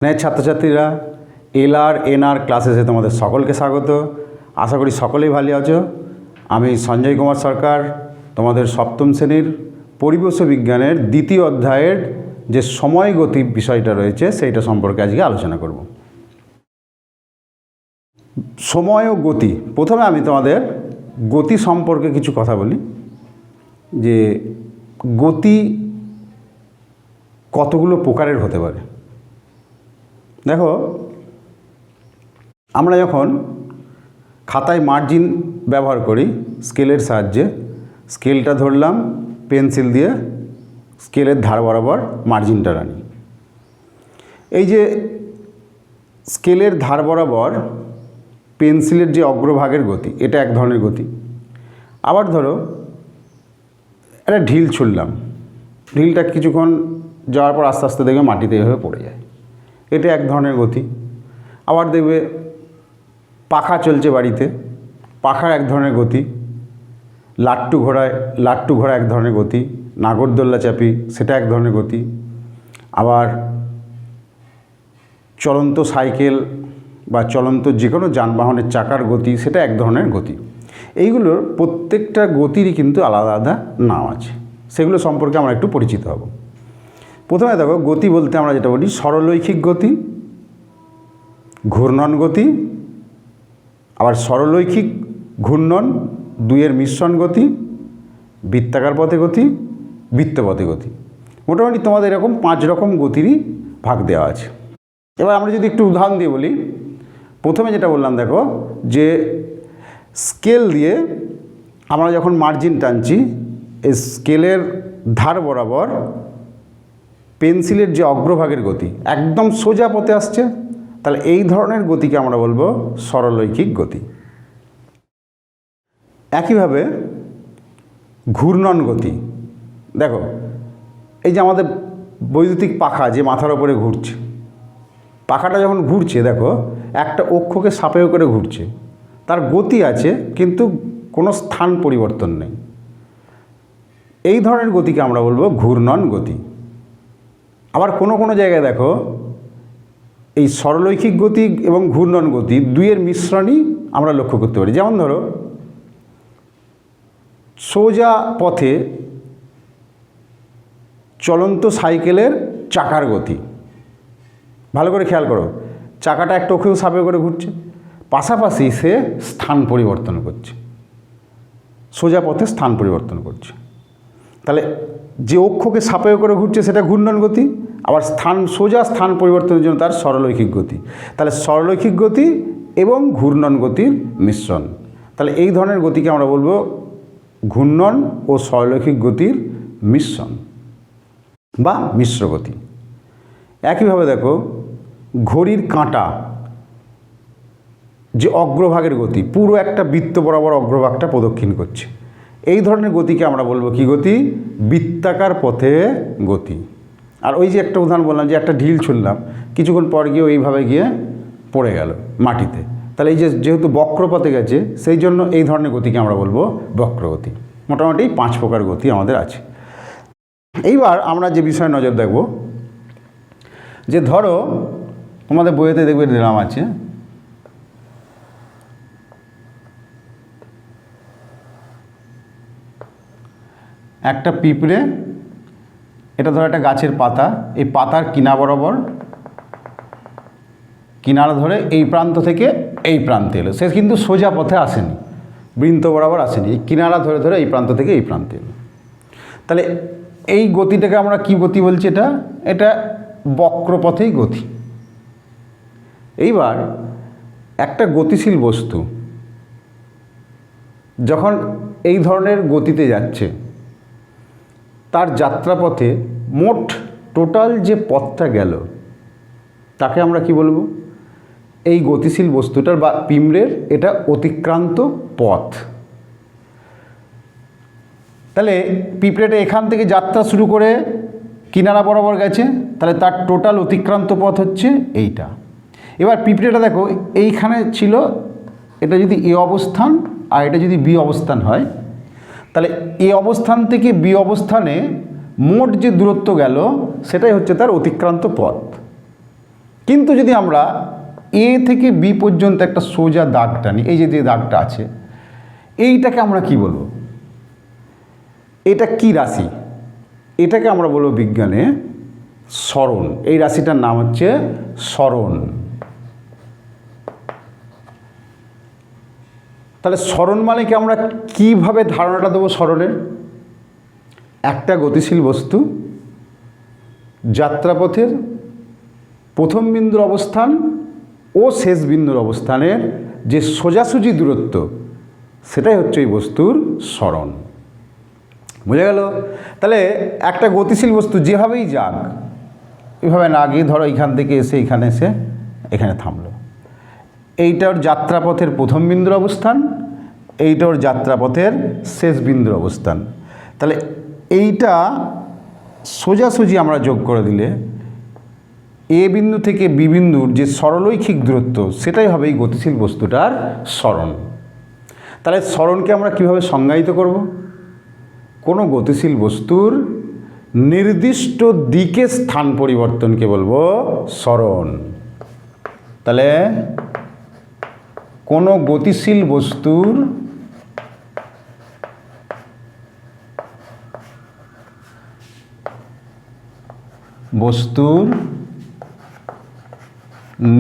ছাত্রছাত্রীরা LR NR ক্লাসেসে তোমাদের সকলকে স্বাগত। আশা করি সকলেই ভালো আছো। আমি সঞ্জয় কুমার সরকার, তোমাদের সপ্তম শ্রেণীর পরিবেশ বিজ্ঞানের দ্বিতীয় অধ্যায়ের যে সময় গতি বিষয়টা রয়েছে সেইটা সম্পর্কে আজকে আলোচনা করব। সময় ও গতি। প্রথমে আমি তোমাদের গতি সম্পর্কে কিছু কথা বলি, যে গতি কতগুলো প্রকারের হতে পারে। দেখো, আমরা যখন খাতায় মার্জিন ব্যবহার করি স্কেলের সাহায্যে, স্কেলটা ধরলাম, পেন্সিল দিয়ে স্কেলের ধার বরাবর মার্জিনটা টানি। এই যে স্কেলের ধার বরাবর পেন্সিলের যে অগ্রভাগের গতি, এটা এক ধরনের গতি। আবার ধরো একটা ঢিল ছুঁড়লাম, ঢিলটা কিছুক্ষণ যাওয়ার পর আস্তে আস্তে দেখবে মাটিতে এভাবে পড়ে যায়, এটা এক ধরনের গতি। আবার দেখবে পাখা চলছে বাড়িতে, পাখার এক ধরনের গতি। লাট্টু ঘোড়া এক ধরনের গতি। নাগরদোল্লা চাপি, সেটা এক ধরনের গতি। আবার চলন্ত সাইকেল বা চলন্ত যে কোনো যানবাহনের চাকার গতি, সেটা এক ধরনের গতি। এইগুলোর প্রত্যেকটা গতিরই কিন্তু আলাদা আলাদা নাম আছে, সেগুলো সম্পর্কে আমরা একটু পরিচিত হব। প্রথমে দেখো, গতি বলতে আমরা যেটা বলি সরলরৈখিক গতি, ঘূর্ণন গতি, আবার সরলরৈখিক ঘূর্ণন, দুইয়ের মিশ্রণ গতি, বৃত্তাকার পথে গতি, বৃত্তপথে গতি। মোটামুটি তোমাদের এরকম 5 রকম গতিরই ভাগ দেওয়া আছে। এবার আমরা যদি একটু উদাহরণ দিয়ে বলি, প্রথমে যেটা বললাম, দেখো যে স্কেল দিয়ে আমরা যখন মার্জিন টানছি, এই স্কেলের ধার বরাবর পেন্সিলের যে অগ্রভাগের গতি একদম সোজা পথে আসছে, তাহলে এই ধরনের গতিকে আমরা বলবো সরলরৈখিক গতি। একইভাবে ঘূর্ণন গতি। দেখো, এই যে আমাদের বৈদ্যুতিক পাখা যে মাথার ওপরে ঘুরছে, পাখাটা যখন ঘুরছে দেখো একটা অক্ষকে সাপেক্ষ করে ঘুরছে, তার গতি আছে কিন্তু কোনো স্থান পরিবর্তন নেই। এই ধরনের গতিকে আমরা বলবো ঘূর্ণন গতি। আবার কোনো কোনো জায়গায় দেখো এই সরলরৈখিক গতি এবং ঘূর্ণন গতি দুইয়ের মিশ্রণই আমরা লক্ষ্য করতে পারি। যেমন ধরো, সোজা পথে চলন্ত সাইকেলের চাকার গতি, ভালো করে খেয়াল করো, চাকাটা একটা অক্ষকে সাপেক্ষ করে ঘুরছে, পাশাপাশি সে স্থান পরিবর্তন করছে, সোজা পথে স্থান পরিবর্তন করছে। তাহলে যে অক্ষকে সাপেক্ষ করে ঘুরছে সেটা ঘূর্ণন গতি, আবার সোজা স্থান পরিবর্তনের জন্য তার সরলরৈখিক গতি। তাহলে সরলরৈখিক গতি এবং ঘূর্ণন গতির মিশ্রণ, তাহলে এই ধরনের গতিকে আমরা বলবো ঘূর্ণন ও সরলরৈখিক গতির মিশ্রণ বা মিশ্র গতি। একইভাবে দেখো, ঘড়ির কাঁটা যে অগ্রভাগের গতি, পুরো একটা বৃত্ত বরাবর অগ্রভাগটা প্রদক্ষিণ করছে, এই ধরনের গতিকে আমরা বলবো কি গতি? বৃত্তাকার পথে গতি। আর ওই যে একটা উদাহরণ বললাম, যে একটা ঢিল ছুঁড়লাম, কিছুক্ষণ পর গিয়ে এইভাবে গিয়ে পড়ে গেল মাটিতে, তাহলে এই যে যেহেতু বক্রপথে গেছে, সেই জন্য এই ধরনের গতিকে আমরা বলবো বক্রগতি। মোটামুটি 5 প্রকার গতি আমাদের আছে। এইবার আমরা যে বিষয়ে নজর দেখব, যে ধরো তোমাদের বইয়েতে দেখবে দিলাম আছে একটা পিঁপড়ে, এটা ধরো একটা গাছের পাতা, এই পাতার কিনারা ধরে এই প্রান্ত থেকে এই প্রান্তে এলো, সে কিন্তু সোজা পথে আসেনি, বৃন্ত বরাবর আসেনি, এই কিনারা ধরে ধরে এই প্রান্ত থেকে এই প্রান্তে এলো। তাহলে এই গতিটাকে আমরা কি গতি বলছি? এটা বক্রপথেই গতি। এইবার একটা গতিশীল বস্তু যখন এই ধরনের গতিতে যাচ্ছে, তার যাত্রাপথে মোট টোটাল যে পথটা গেল তাকে আমরা কি বলবো? এই গতিশীল বস্তুটার বা পিঁপড়ের এটা অতিক্রান্ত পথ। তাহলে পিঁপড়েটা এখান থেকে যাত্রা শুরু করে কিনারা বরাবর গেছে, তাহলে তার টোটাল অতিক্রান্ত পথ হচ্ছে এইটা। এবার পিঁপড়েটা দেখো এইখানে ছিল, এটা যদি এ অবস্থান আর এটা যদি বি অবস্থান হয়, তাহলে এ অবস্থান থেকে বি অবস্থানে মোট যে দূরত্ব গেল সেটাই হচ্ছে তার অতিক্রান্ত পথ। কিন্তু যদি আমরা এ থেকে বি পর্যন্ত একটা সোজা দাগ টানি, এই যে দাগটা আছে, এইটাকে আমরা কি বলবো? এটা কি রাশি? এটাকে আমরা বলবো বিজ্ঞানে সরণ। এই রাশিটার নাম হচ্ছে সরণ। তাহলে সরণ মানে কি, আমরা কিভাবে ধারণাটা দেবো সরণের? একটা গতিশীল বস্তু যাত্রাপথের প্রথম বিন্দুর অবস্থান ও শেষ বিন্দুর অবস্থানের যে সোজাসুজি দূরত্ব, সেটাই হচ্ছে এই বস্তুর সরণ। বুঝে গেল? তাহলে একটা গতিশীল বস্তু যেভাবেই যাক, এভাবে না গিয়ে ধরো এইখান থেকে এসে এখানে এসে এখানে থামলো, এইটা ওর যাত্রাপথের প্রথম বিন্দুর অবস্থান, এইটা ওর যাত্রাপথের শেষ বিন্দুর অবস্থান। তাহলে এইটা সোজাসুজি আমরা যোগ করে দিলে এ বিন্দু থেকে বি বিন্দুর যে সরলরৈখিক দূরত্ব, সেটাই হবে এই গতিশীল বস্তুটার সরণ। তাহলে সরণকে আমরা কিভাবে সংজ্ঞায়িত করব? কোনো গতিশীল বস্তুর নির্দিষ্ট দিকে স্থান পরিবর্তনকে বলবো সরণ। তাহলে কোনো গতিশীল বস্তুর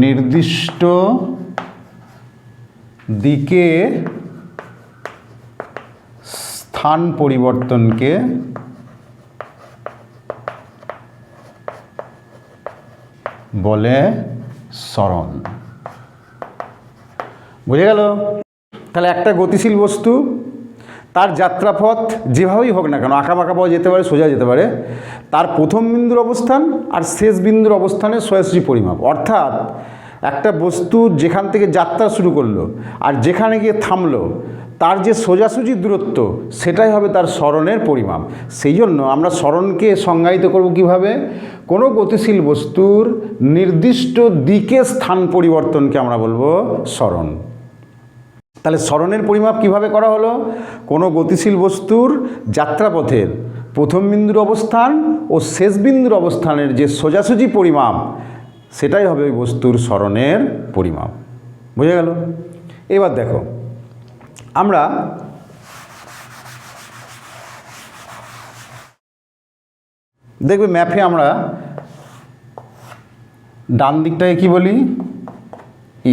নির্দিষ্ট দিকে স্থান পরিবর্তনকে বলে সরণ। বুঝে গেল? তাহলে একটা গতিশীল বস্তু তার যাত্রাপথ যেভাবেই হোক না কেন, আঁকাবাঁকা পাওয়া যেতে পারে, সোজা যেতে পারে, তার প্রথম বিন্দুর অবস্থান আর শেষ বিন্দুর অবস্থানের সোজাসুজি পরিমাপ। অর্থাৎ একটা বস্তু যেখান থেকে যাত্রা শুরু করলো আর যেখানে গিয়ে থামলো, তার যে সোজাসুজি দূরত্ব, সেটাই হবে তার সরণের পরিমাপ। সেই জন্য আমরা সরণকে সংজ্ঞায়িত করব কিভাবে? কোনো গতিশীল বস্তুর নির্দিষ্ট দিকে স্থান পরিবর্তনকে আমরা বলবো সরণ। তাহলে সরণের পরিমাপ কিভাবে করা হলো? কোনো গতিশীল বস্তুর যাত্রাপথের প্রথম বিন্দুর অবস্থান ও শেষ বিন্দুর অবস্থানের যে সোজাসুজি পরিমাপ, সেটাই হবে ওই বস্তুর সরণের পরিমাপ। বুঝে গেল? এবার দেখো, আমরা দেখবে ম্যাপে আমরা ডান দিকটাকে কি বলি?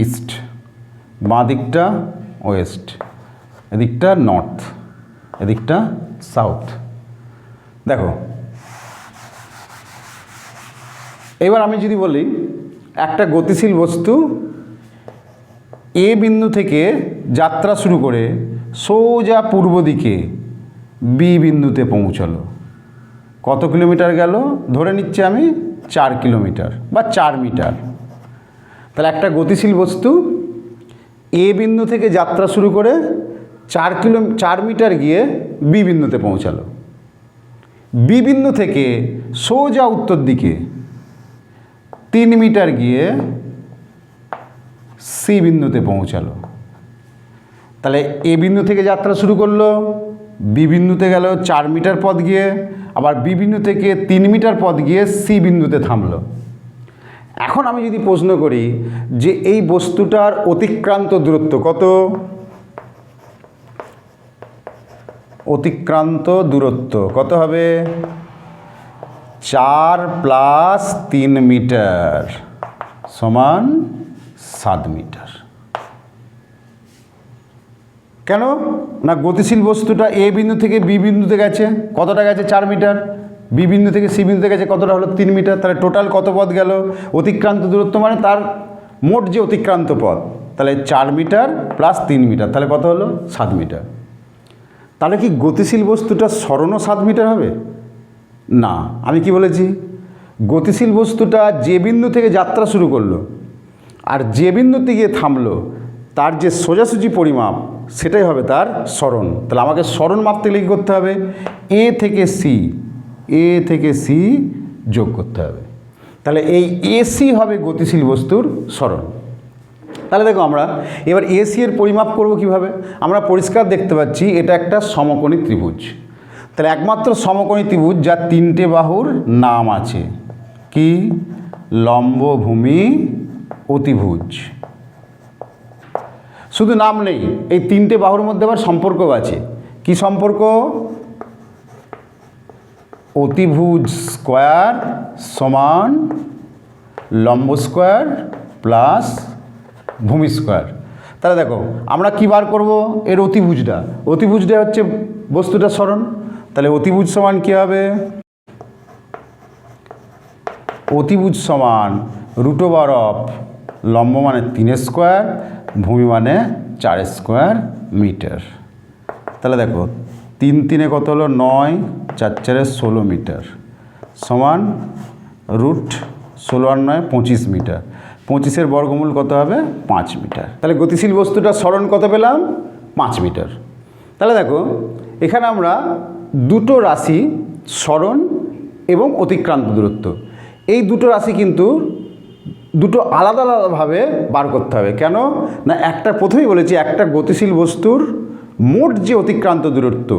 ইস্ট, বাঁ দিকটা ওয়েস্ট, এদিকটা নর্থ, এদিকটা সাউথ। দেখো, এবার আমি যদি বলি একটা গতিশীল বস্তু এ বিন্দু থেকে যাত্রা শুরু করে সোজা পূর্ব দিকে বি বিন্দুতে পৌঁছালো, কত কিলোমিটার গেল? ধরে নিচ্ছি আমি 4 কিলোমিটার বা 4 মিটার। তাহলে একটা গতিশীল বস্তু এ বিন্দু থেকে যাত্রা শুরু করে 4 মিটার গিয়ে বি বিন্দুতে পৌঁছালো। বি বিন্দু থেকে সোজা উত্তর দিকে 3 মিটার গিয়ে সি বিন্দুতে পৌঁছালো। তাহলে এ বিন্দু থেকে যাত্রা শুরু করলো, বি বিন্দুতে গেল 4 মিটার পথ গিয়ে, আবার বি বিন্দু থেকে 3 মিটার পথ গিয়ে সি বিন্দুতে থামলো। এখন আমি যদি প্রশ্ন করি যে এই বস্তুটার অতিক্রান্ত দূরত্ব কত? অতিক্রান্ত দূরত্ব কত হবে? 4 + 3 মিটার সমান 7 মিটার। কেন না? গতিশীল বস্তুটা এ বিন্দু থেকে বি বিন্দুতে গেছে, কতটা গেছে? 4 মিটার। বি বিন্দু থেকে সি বিন্দুতে গেছে, কতটা হলো? 3 মিটার। তাহলে টোটাল কত পথ গেল? অতিক্রান্ত দূরত্ব মানে তার মোট যে অতিক্রান্ত পথ, তাহলে 4 মিটার + 3 মিটার, তাহলে কত হলো? 7 মিটার। তাহলে কি গতিশীল বস্তুটা সরণও 7 মিটার হবে? না। আমি কি বলেছি? গতিশীল বস্তুটা যে বিন্দু থেকে যাত্রা শুরু করলো আর যে বিন্দুতে গিয়ে থামলো, তার যে সোজাসুজি পরিমাপ, সেটাই হবে তার সরণ। তাহলে আমাকে সরণ মাপতে গেলে কী করতে হবে? এ থেকে সি যোগ করতে হবে। তাহলে এই এসি হবে গতিশীল বস্তুর সরণ। তাহলে দেখো, আমরা এবার এসি এর পরিমাপ করব কিভাবে? আমরা পরিষ্কার দেখতে পাচ্ছি এটা একটা সমকোণী ত্রিভুজ। তাহলে একমাত্র সমকোণী ত্রিভুজ যার 3টে বাহুর নাম আছে, কি? লম্বভূমি অতিভুজ। শুধু নাম নেই, এই তিনটে বাহুর মধ্যে আবার সম্পর্কও আছে। কি সম্পর্ক? অতিভুজ স্কোয়ার সমান লম্ব স্কোয়ার প্লাস ভূমি স্কোয়ার। তাহলে দেখো আমরা কী বার করব? এর অতিভুজটা। অতিভুজটা হচ্ছে বস্তুটা সরণ। তাহলে অতিভুজ সমান কী হবে? অতিভুজ সমান √, লম্ব মানে 3 স্কোয়ার, ভূমি মানে 4 স্কোয়ার মিটার। তাহলে দেখো 3 3 কত হলো? 9, 4 4 16 মিটার সমান √16 আর 9 25 মিটার। 25-এর বর্গমূল কত হবে? 5 মিটার। তাহলে গতিশীল বস্তুটা সরণ কত পেলাম? 5 মিটার। তাহলে দেখো এখানে আমরা দুটো রাশি সরণ এবং অতিক্রান্ত দূরত্ব, এই দুটো রাশি কিন্তু দুটো আলাদা আলাদাভাবে বার করতে হবে। কেন না? একটা প্রথমেই বলেছি, একটা গতিশীল বস্তুর মোট যে অতিক্রান্ত দূরত্ব,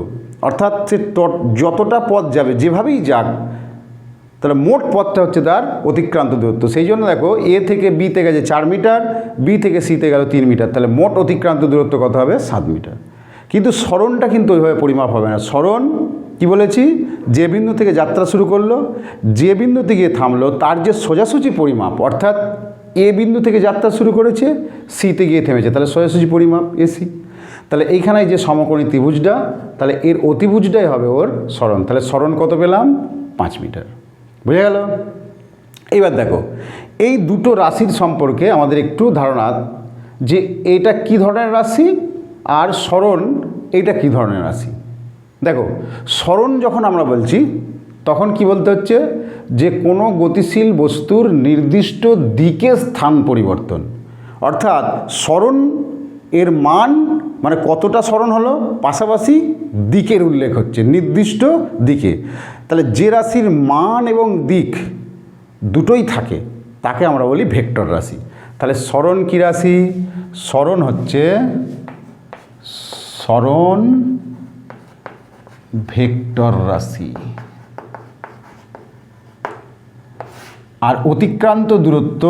অর্থাৎ সে যতটা পথ যাবে, যেভাবেই যাক, তাহলে মোট পথটা হচ্ছে তার অতিক্রান্ত দূরত্ব। সেই জন্য দেখো এ থেকে বিতে গেছে 4 মিটার, বি থেকে সিতে গেল 3 মিটার, তাহলে মোট অতিক্রান্ত দূরত্ব কত হবে? 7 মিটার। কিন্তু সরণটা কিন্তু ওইভাবে পরিমাপ হবে না। সরণ কি বলেছি? যে বিন্দু থেকে যাত্রা শুরু করলো, যে বিন্দুতে গিয়ে থামলো, তার যে সোজাসুজি পরিমাপ, অর্থাৎ এ বিন্দু থেকে যাত্রা শুরু করেছে, সিতে গিয়ে থেমেছে, তাহলে সোজাসুজি পরিমাপ এসি। তাহলে এইখানে যে সমকোণী ত্রিভুজটা, তাহলে এর অতিভুজটাই হবে ওর সরণ। তাহলে সরণ কত পেলাম? 5 মিটার। বুঝে গেল? এইবার দেখো এই দুটো রাশির সম্পর্কে আমাদের একটু ধারণা, যে এইটা কি ধরনের রাশি আর সরণ এইটা কি ধরনের রাশি। দেখো সরণ যখন আমরা বলছি তখন কি বলতে হচ্ছে? যে কোনো গতিশীল বস্তুর নির্দিষ্ট দিকে স্থান পরিবর্তন, অর্থাৎ সরণ এর মান মানে কতটা সরণ হলো, পাশাপাশি দিকের উল্লেখ হচ্ছে, নির্দিষ্ট দিকে। তাহলে যে রাশির মান এবং দিক দুটোই থাকে তাকে আমরা বলি ভেক্টর রাশি। তাহলে সরণ কী রাশি? সরণ হচ্ছে সরণ ভেক্টর রাশি। আর অতিক্রান্ত দূরত্ব,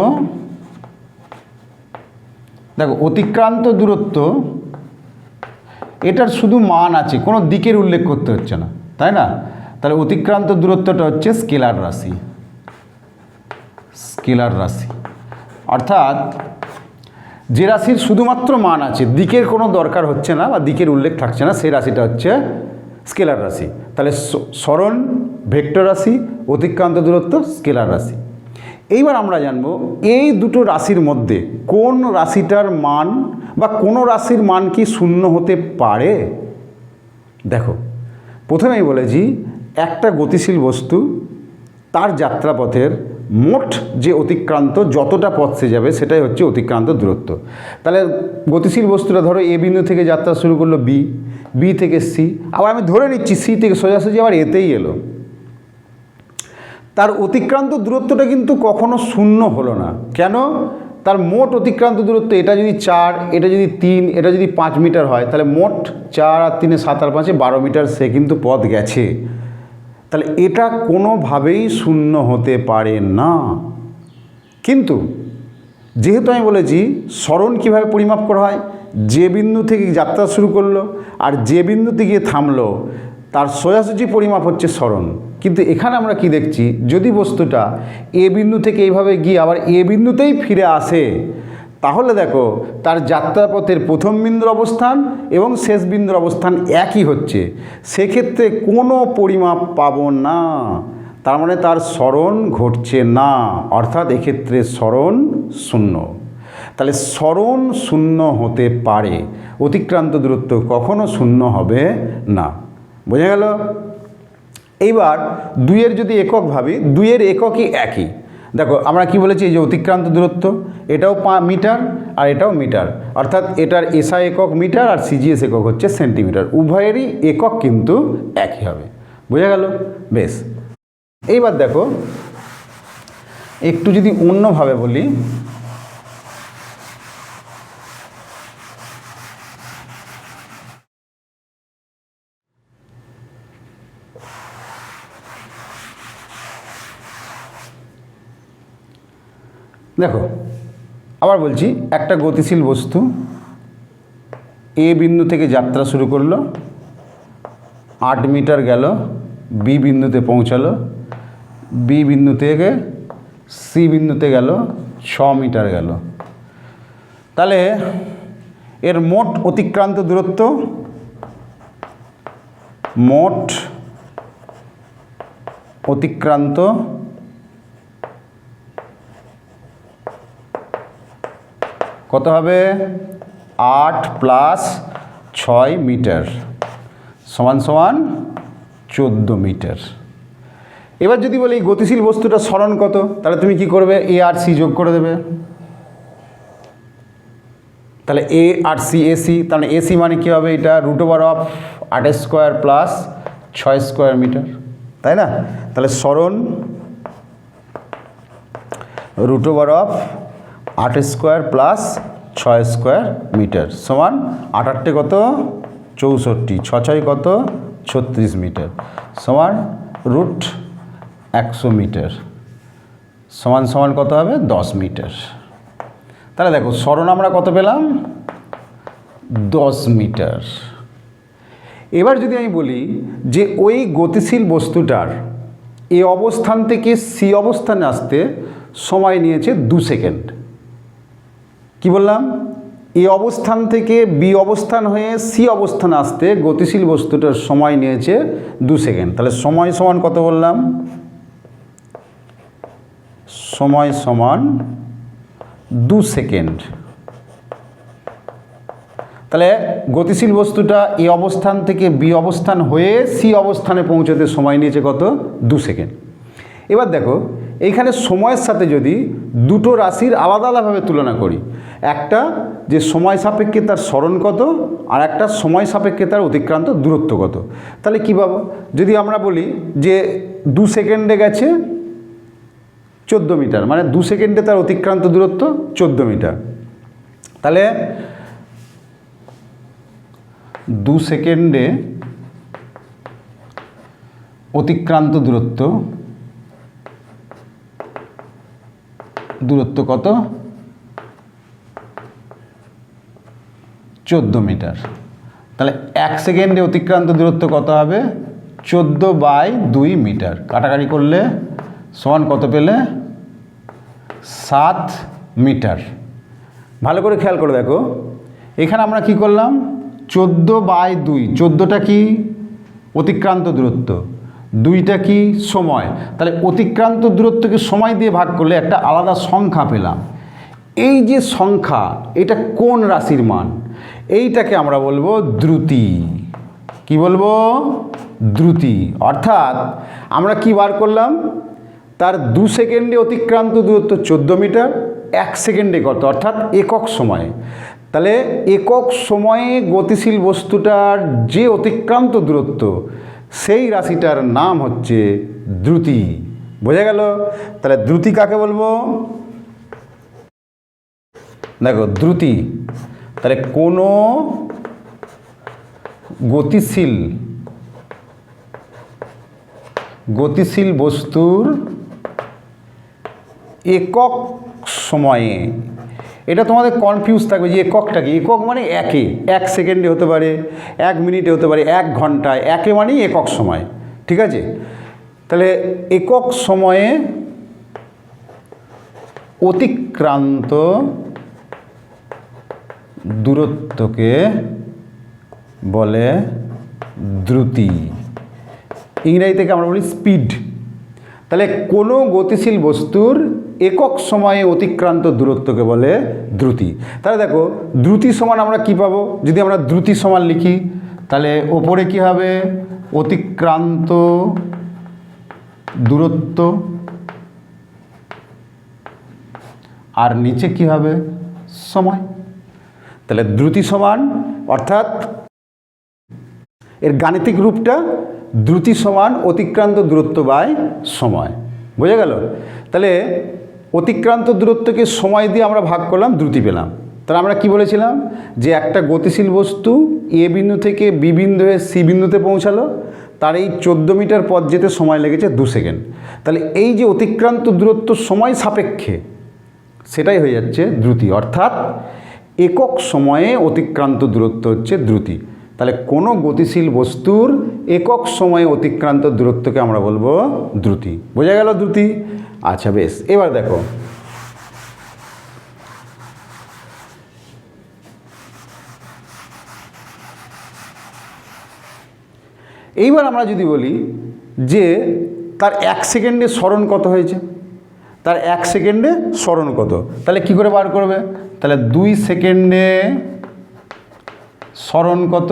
দেখো অতিক্রান্ত দূরত্ব এটার শুধু মান আছে, কোনো দিকের উল্লেখ করতে হচ্ছে না, তাই না? তাহলে অতিক্রান্ত দূরত্বটা হচ্ছে স্কেলার রাশি। স্কেলার রাশি অর্থাৎ যে রাশির শুধুমাত্র মান আছে, দিকের কোনো দরকার হচ্ছে না বা দিকের উল্লেখ থাকছে না, সেই রাশিটা হচ্ছে স্কেলার রাশি। তাহলে সরণ ভেক্টর রাশি, অতিক্রান্ত দূরত্ব স্কেলার রাশি। এইবার আমরা জানব এই দুটো রাশির মধ্যে কোন রাশিটার মান বা কোনো রাশির মান কি শূন্য হতে পারে। দেখো প্রথমেই বলেছি, একটা গতিশীল বস্তু তার যাত্রাপথের মোট যে অতিক্রান্ত যতটা পথ সে যাবে সেটাই হচ্ছে অতিক্রান্ত দূরত্ব। তাহলে গতিশীল বস্তুটা ধরো এ বিন্দু থেকে যাত্রা শুরু করলো বি, বি থেকে সি, আবার আমি ধরে নিচ্ছি সি থেকে সোজাসুজি আবার এতেই এলো, তার অতিক্রান্ত দূরত্বটা কিন্তু কখনো শূন্য হলো না। কেন? তার মোট অতিক্রান্ত দূরত্ব, এটা যদি 4, এটা যদি 3, এটা যদি 5 মিটার হয়, তাহলে মোট 4 আর 3 7 আর 5 12 মিটার সে কিন্তু পথ গেছে। তাহলে এটা কোনোভাবেই শূন্য হতে পারে না। কিন্তু যেহেতু আমি বলেছি সরণ কীভাবে পরিমাপ করা হয়, যে বিন্দু থেকে যাত্রা শুরু করলো আর যে বিন্দুতে গিয়ে থামলো তার সোজাসুজি পরিমাপ হচ্ছে সরণ। কিন্তু এখানে আমরা কি দেখছি, যদি বস্তুটা এ বিন্দু থেকে এইভাবে গিয়ে আবার এ বিন্দুতেই ফিরে আসে, তাহলে দেখো তার যাত্রাপথের প্রথম বিন্দুর অবস্থান এবং শেষ বিন্দুর অবস্থান একই হচ্ছে, সেক্ষেত্রে কোনো পরিমাপ পাবো না, তার মানে তার সরণ ঘটছে না, অর্থাৎ এক্ষেত্রে সরণ শূন্য। তাহলে সরণ শূন্য হতে পারে, অতিক্রান্ত দূরত্ব কখনো শূন্য হবে না। বোঝা গেল? এইবার দুইয়ের যদি একক ভাবি, দুইয়ের এককই একই। দেখো আমরা কি বলেছি, এই যে অতিক্রান্ত দূরত্ব এটাও মিটার আর এটাও মিটার, অর্থাৎ এটার এসআই একক মিটার আর সিজিএস একক হচ্ছে সেন্টিমিটার, উভয়েরই একক কিন্তু একই হবে। বোঝা গেল? বেশ, এইবার দেখো একটু যদি অন্যভাবে বলি, দেখো আবার বলছি, একটা গতিশীল বস্তু এ বিন্দু থেকে যাত্রা শুরু করলো, 8 মিটার গেল, বি বিন্দুতে পৌঁছালো, বি বিন্দু থেকে সি বিন্দুতে গেল 6 মিটার গেল। তাহলে এর মোট অতিক্রান্ত দূরত্ব, মোট অতিক্রান্ত কত হবে? 8 + 6 মিটার সমান সমান 14 মিটার। এবার যদি বলি গতিশীল বস্তুটা সরণ কত, তাহলে তুমি কি করবে? এ আর সি যোগ করে দেবে। তাহলে এ আর সি, এসি, তাহলে এসি মানে কী হবে? এটা √8² + 6² মিটার, তাই না? তাহলে সরণ √8² + 6² মিটার সমান 8 কত? 64, 6 কত? 36 মিটার সমান √100 মিটার সমান সমান কত হবে? 10 মিটার। তাহলে দেখো সরণ আমরা কত পেলাম? 10 মিটার। এবার যদি আমি বলি যে ওই গতিশীল বস্তুটার এ অবস্থান থেকে সি অবস্থানে আসতে সময় নিয়েছে 2 সেকেন্ড। কি বললাম? এ অবস্থান থেকে বি অবস্থান হয়ে সি অবস্থানে আসতে গতিশীল বস্তুটার সময় নিয়েছে 2 সেকেন্ড। তাহলে সময় সমান কত বললাম? সময় সমান 2 সেকেন্ড। তাহলে গতিশীল বস্তুটা এ অবস্থান থেকে বি অবস্থান হয়ে সি অবস্থানে পৌঁছতে সময় নিয়েছে কত? 2 সেকেন্ড। এবার দেখো এইখানে সময়ের সাথে যদি দুটো রাশির আলাদা আলাদাভাবে তুলনা করি, একটা যে সময় সাপেক্ষে তার সরণ কত, আর একটা সময় সাপেক্ষে তার অতিক্রান্ত দূরত্ব কত, তাহলে কী পাবো? যদি আমরা বলি যে 2 সেকেন্ডে গেছে 14 মিটার, মানে 2 সেকেন্ডে তার অতিক্রান্ত দূরত্ব 14 মিটার। তাহলে 2 সেকেন্ডে অতিক্রান্ত দূরত্ব কত? 14 মিটার। তাহলে 1 সেকেন্ডে অতিক্রান্ত দূরত্ব কত হবে? 14/2 মিটার। কাটাকাটি করলে সমান কত পেলে? 7 মিটার। ভালো করে খেয়াল করে দেখো, এখানে আমরা কি করলাম? 14/2, 14টা কি? অতিক্রান্ত দূরত্ব, 2টা কি? সময়। তাহলে অতিক্রান্ত দূরত্বকে সময় দিয়ে ভাগ করলে একটা আলাদা সংখ্যা পেলাম। এই যে সংখ্যা, এটা কোন রাশির মান? এইটাকে আমরা বলবো দ্রুতি। কি বলবো? দ্রুতি। অর্থাৎ আমরা কি বার করলাম? তার 2 সেকেন্ডে অতিক্রান্ত দূরত্ব 14 মিটার, 1 সেকেন্ডে কত? অর্থাৎ একক সময়ে। তাহলে একক সময়ে গতিশীল বস্তুটার যে অতিক্রান্ত দূরত্ব, সেই রাশিটার নাম হচ্ছে দ্রুতি। বোঝা গেল? তাহলে দ্রুতি কাকে বলবো? দেখো দ্রুতি, তাহলে কোনো গতিশীল বস্তুর একক সময়ে, এটা তোমাদের কনফিউজ থাকবে যে এককটা কি। একক মানে একে, 1 সেকেন্ডে হতে পারে, 1 মিনিটে হতে পারে, 1 ঘন্টায়, একে মানেই একক সময়। ঠিক আছে? তাহলে একক সময়ে অতিক্রান্ত দূরত্বকে বলে দ্রুতি। ইংরেজি থেকে আমরা বলি স্পিড। তাহলে কোনো গতিশীল বস্তুর একক সময়ে অতিক্রান্ত দূরত্বকে বলে দ্রুতি। তাহলে দেখো দ্রুতি সমান আমরা কি পাবো? যদি আমরা দ্রুতি সমান লিখি, তাহলে ওপরে কি হবে? অতিক্রান্ত দূরত্ব, আর নিচে কি হবে? সময়। তাহলে দ্রুতি সমান, অর্থাৎ এর গাণিতিক রূপটা দ্রুতি সমান অতিক্রান্ত দূরত্ব বাই সময়। বোঝা গেল? তাহলে অতিক্রান্ত দূরত্বকে সময় দিয়ে আমরা ভাগ করলাম, দ্রুতি পেলাম। তাহলে আমরা কি বলেছিলাম? যে একটা গতিশীল বস্তু এ বিন্দু থেকে বি বিন্দু হয়ে সি বিন্দুতে পৌঁছালো, তার এই 14 মিটার পথ যেতে সময় লেগেছে 2 সেকেন্ড। তাহলে এই যে অতিক্রান্ত দূরত্ব সময় সাপেক্ষে, সেটাই হয়ে যাচ্ছে দ্রুতি, অর্থাৎ একক সময়ে অতিক্রান্ত দূরত্ব হচ্ছে দ্রুতি। তাহলে কোনো গতিশীল বস্তুর একক সময়ে অতিক্রান্ত দূরত্বকে আমরা বলবো দ্রুতি। বোঝা গেল দ্রুতি? আচ্ছা বেশ, এবার দেখো এইবার আমরা যদি বলি যে তার 1 সেকেন্ডে সরণ কত হয়েছে, তার 1 সেকেন্ডে সরণ কত, তাহলে কি করে বার করবে? তাহলে 2 সেকেন্ডে সরণ কত?